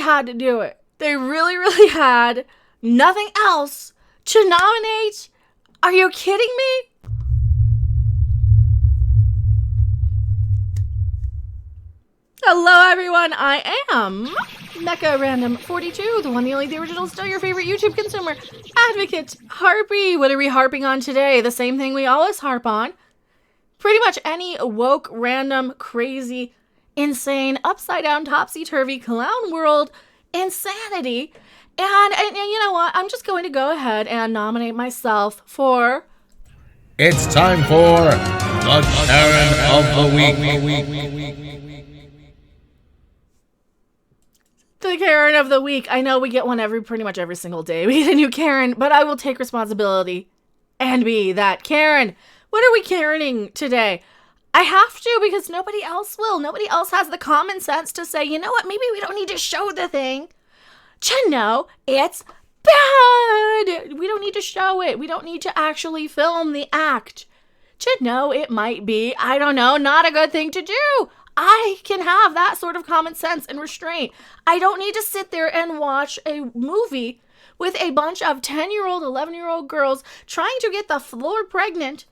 had to do it. They really, really had nothing else to nominate. Are you kidding me? Hello, everyone. I am Mecha Random 42, the one, the only, the original, still your favorite YouTube consumer advocate, Harpy. What are we harping on today? The same thing we always harp on. Pretty much any woke, random, crazy, insane, upside-down, topsy-turvy, clown world insanity. And you know what? I'm just going to go ahead and nominate myself for... It's time for the Karen of the Week. The Karen of the Week. I know we get one pretty much every single day. We get a new Karen, but I will take responsibility and be that Karen. What are we Karening today? I have to because nobody else will. Nobody else has the common sense to say, you know what, maybe we don't need to show the thing to know it's bad. We don't need to show it. We don't need to actually film the act to know it might be, I don't know, not a good thing to do. I can have that sort of common sense and restraint. I don't need to sit there and watch a movie with a bunch of 10-year-old, 11-year-old girls trying to get the floor pregnant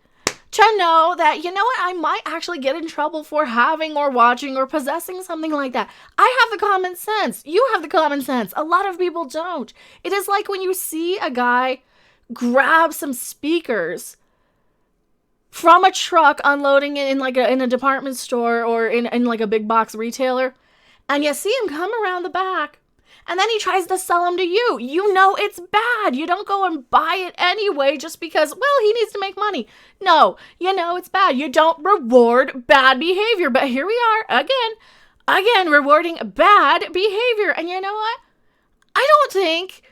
to know that, you know what, I might actually get in trouble for having or watching or possessing something like that. I have the common sense. You have the common sense. A lot of people don't. It is like when you see a guy grab some speakers from a truck unloading it in a department store or in like a big box retailer, and you see him come around the back, and then he tries to sell them to you. You know it's bad. You don't go and buy it anyway just because, well, he needs to make money. No, you know it's bad. You don't reward bad behavior. But here we are again rewarding bad behavior. And you know what? I don't think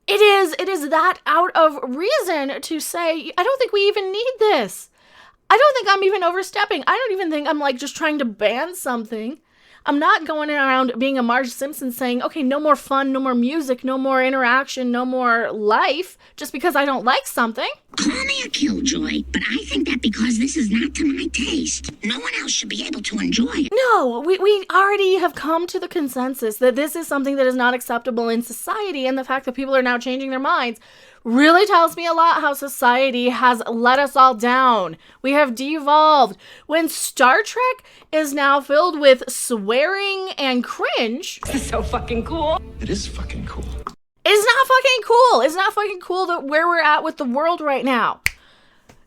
it is that out of reason to say, I don't think we even need this. I don't think I'm even overstepping. I don't even think I'm like just trying to ban something. I'm not going around being a Marge Simpson saying, okay, no more fun, no more music, no more interaction, no more life, just because I don't like something. Call me a killjoy, but I think that because this is not to my taste, no one else should be able to enjoy it. No, we already have come to the consensus that this is something that is not acceptable in society, and the fact that people are now changing their minds really tells me a lot how society has let us all down. We have devolved. When Star Trek is now filled with swearing and cringe. This is so fucking cool. It is fucking cool. It's not fucking cool. It's not fucking cool that where we're at with the world right now.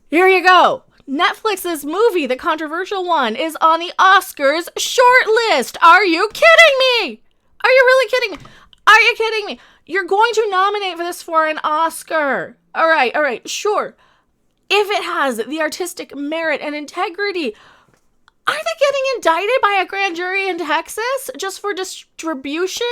Here you go. Netflix's movie, the controversial one, is on the Oscars short list. Are you kidding me? Are you really kidding me? Are you kidding me? You're going to nominate for this for an Oscar. All right, sure. If it has the artistic merit and integrity, aren't they getting indicted by a grand jury in Texas just for distribution,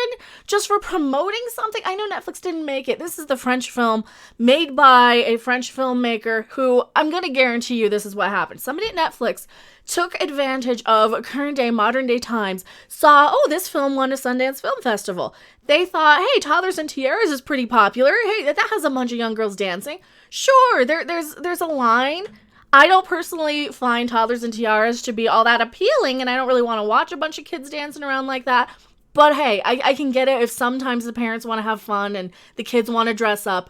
just for promoting something? I know Netflix didn't make it. This is the French film made by a French filmmaker who, I'm going to guarantee you this is what happened. Somebody at Netflix took advantage of current day, modern day times, saw, oh, this film won a Sundance Film Festival. They thought, hey, Toddlers and Tiaras is pretty popular. Hey, that has a bunch of young girls dancing. Sure, there's a line. I don't personally find Toddlers and Tiaras to be all that appealing, and I don't really want to watch a bunch of kids dancing around like that. But hey, I can get it if sometimes the parents want to have fun and the kids want to dress up.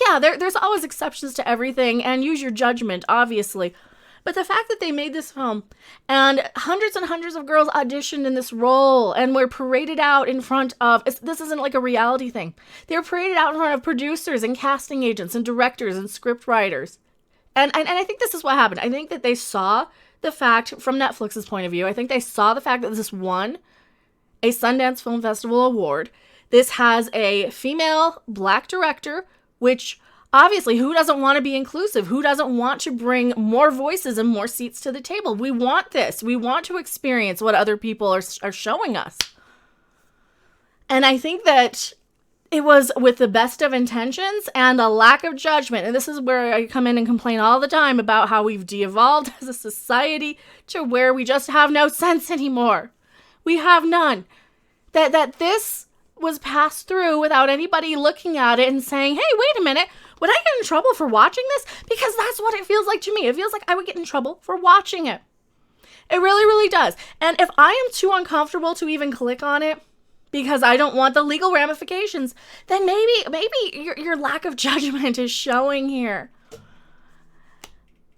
Yeah, there's always exceptions to everything, and use your judgment, obviously. But the fact that they made this film and hundreds of girls auditioned in this role and were paraded out in front of, this isn't like a reality thing. They were paraded out in front of producers and casting agents and directors and script writers. And I think this is what happened. I think that they saw the fact, from Netflix's point of view, I think they saw the fact that this won a Sundance Film Festival award. This has a female black director, which obviously, who doesn't want to be inclusive? Who doesn't want to bring more voices and more seats to the table? We want this. We want to experience what other people are showing us. And I think that it was with the best of intentions and a lack of judgment. And this is where I come in and complain all the time about how we've de-evolved as a society to where we just have no sense anymore. We have none. That this was passed through without anybody looking at it and saying, hey, wait a minute, would I get in trouble for watching this? Because that's what it feels like to me. It feels like I would get in trouble for watching it. It really, really does. And if I am too uncomfortable to even click on it, because I don't want the legal ramifications, then maybe your lack of judgment is showing here.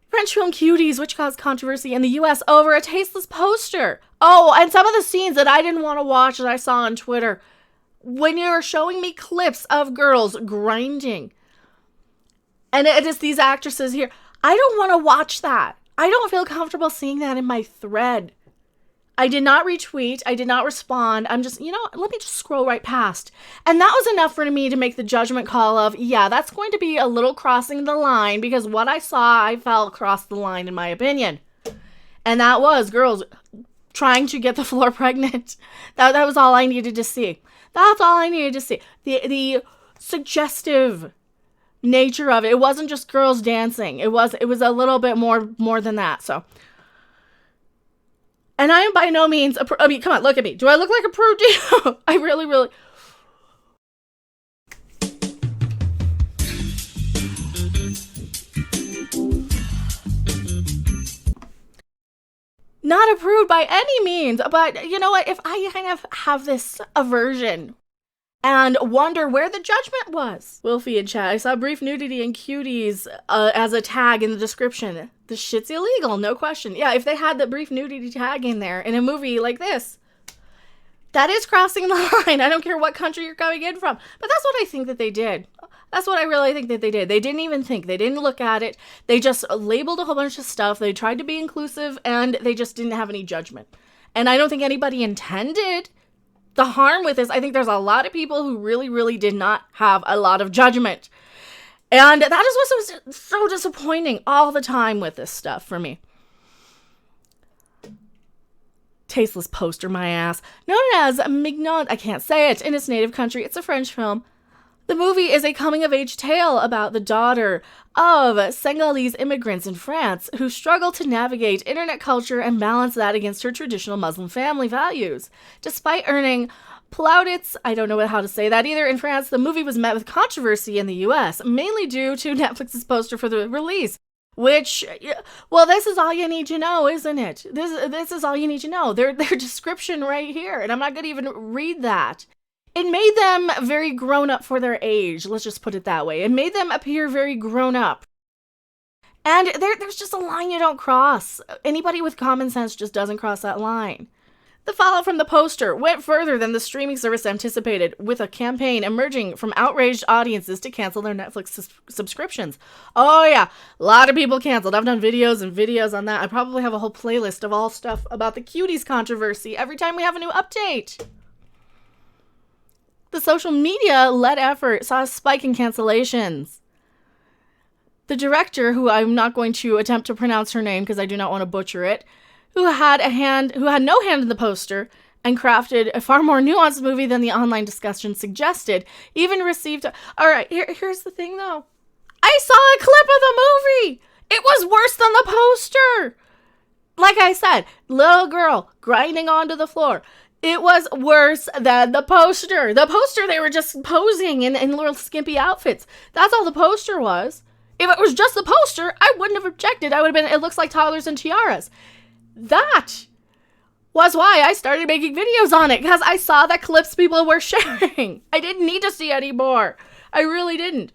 French film Cuties, which caused controversy in the US over a tasteless poster. Oh, and some of the scenes that I didn't want to watch that I saw on Twitter, when you were showing me clips of girls grinding, and it is these actresses here, I don't want to watch that. I don't feel comfortable seeing that in my thread. I did not retweet. I did not respond. I'm just, let me just scroll right past. And that was enough for me to make the judgment call of, yeah, that's going to be a little crossing the line, because what I saw, I felt crossed the line in my opinion. And that was girls trying to get the floor pregnant. That was all I needed to see. That's all I needed to see. The suggestive nature of it. It wasn't just girls dancing. It was a little bit more than that. So, and I am by no means come on, look at me. Do I look like a prude? I really not a prude by any means, but you know what? If I kind of have this aversion and wonder where the judgment was. Wilfie in chat, I saw brief nudity and Cuties as a tag in the description. The shit's illegal, no question. Yeah, if they had the brief nudity tag in there in a movie like this, that is crossing the line. I don't care what country you're coming in from. But that's what I think that they did. That's what I really think that they did. They didn't even think. They didn't look at it. They just labeled a whole bunch of stuff. They tried to be inclusive, and they just didn't have any judgment. And I don't think anybody intended the harm with this. I think there's a lot of people who really did not have a lot of judgment. And that is what's so disappointing all the time with this stuff for me. Tasteless poster, my ass. Known as Mignon, I can't say it, in its native country. It's a French film. The movie is a coming-of-age tale about the daughter of Senegalese immigrants in France who struggle to navigate internet culture and balance that against her traditional Muslim family values. Despite earning plaudits, I don't know how to say that either, in France, the movie was met with controversy in the US, mainly due to Netflix's poster for the release. Which, well, this is all you need to know, isn't it? This is all you need to know. Their description right here, and I'm not going to even read that. It made them very grown up for their age, let's just put it that way. It made them appear very grown up. And there's just a line you don't cross. Anybody with common sense just doesn't cross that line. The fallout from the poster went further than the streaming service anticipated, with a campaign emerging from outraged audiences to cancel their Netflix subscriptions. Oh yeah, a lot of people canceled. I've done videos and videos on that. I probably have a whole playlist of all stuff about the Cuties controversy every time we have a new update. The social media-led effort saw a spike in cancellations. The director, who I'm not going to attempt to pronounce her name because I do not want to butcher it, who had no hand in the poster and crafted a far more nuanced movie than the online discussion suggested, even received... Alright, here's the thing though. I saw a clip of the movie! It was worse than the poster! Like I said, little girl grinding onto the floor. It was worse than the poster. The poster, they were just posing in little skimpy outfits. That's all the poster was. If it was just the poster, I wouldn't have objected. I would have been, it looks like toddlers and tiaras. That was why I started making videos on it, because I saw the clips people were sharing. I didn't need to see any more. I really didn't.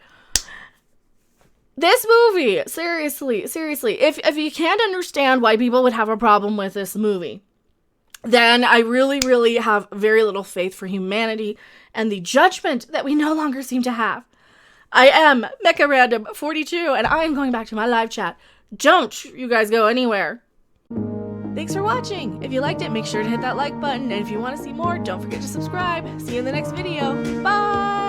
This movie, seriously, if you can't understand why people would have a problem with this movie, then I really have very little faith for humanity and the judgment that we no longer seem to have. I am Mecha Random 42, and I am going back to my live chat. Don't you guys go anywhere. Thanks for watching. If you liked it, make sure to hit that like button, and if you want to see more, don't forget to subscribe. See you in the next video. Bye!